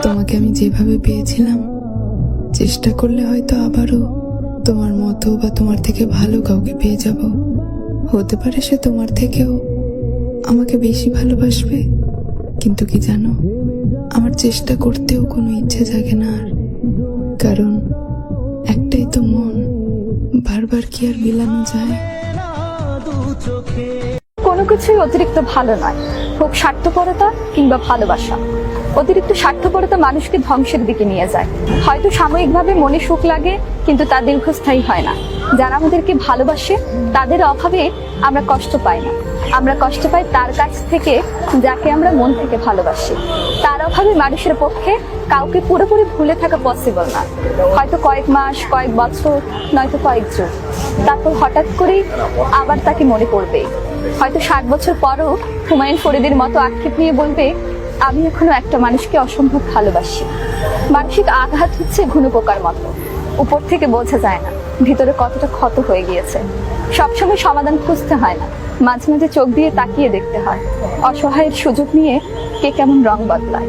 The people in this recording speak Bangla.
তোমাকে আমি যেভাবে পেয়েছিলাম, চেষ্টা করলে হয়তো আবারও তোমার মতো বা তোমার থেকে ভালো কাউকে পেয়ে যাব। হতে পারে সে তোমার থেকেও আমাকে বেশি ভালোবাসবে, কিন্তু কি জানো, আমার চেষ্টা করতেও কোনো ইচ্ছে জাগে না আর। কারণ একটাই তো মন, বারবার কি আর মিলানো যায়? কোনো কিছুই অতিরিক্ত ভালো নয়, হোক স্বার্থপরতা কিংবা ভালোবাসা। অতিরিক্ত স্বার্থপরতা মানুষকে ধ্বংসের দিকে নিয়ে যায়। হয়তো সাময়িকভাবে মনে সুখ লাগে, কিন্তু তা দীর্ঘস্থায়ী হয় না। যারা আমাদেরকে ভালোবাসে তাদের অভাবে আমরা কষ্ট পাই না, আমরা কষ্ট পাই তার কাছ থেকে যাকে আমরা মন থেকে ভালোবাসি। তার অভাবে মানুষের পক্ষে কাউকে পুরোপুরি ভুলে থাকা পসিবল না। হয়তো কয়েক মাস, কয়েক বছর, নয়তো কয়েক যুগ, তারপর হঠাৎ করেই আবার তাকে মনে পড়বে। হয়তো 60 বছর পরও হুমায়ুন ফরিদের মতো আক্ষেপ নিয়ে বলবে, আমি এখনো একটা মানুষকে অসম্ভব ভালোবাসি। মানসিক আঘাত হচ্ছে ঘুনো পোকার মতো, উপর থেকে বোঝা যায় না ভিতরে কতটা ক্ষত হয়ে গিয়েছে। সবসময় সমাধান খুঁজতে হয় না, মাঝে মাঝে চোখ দিয়ে তাকিয়ে দেখতে হয় অসহায়ের সুযোগ নিয়ে কে কেমন রং বদলায়।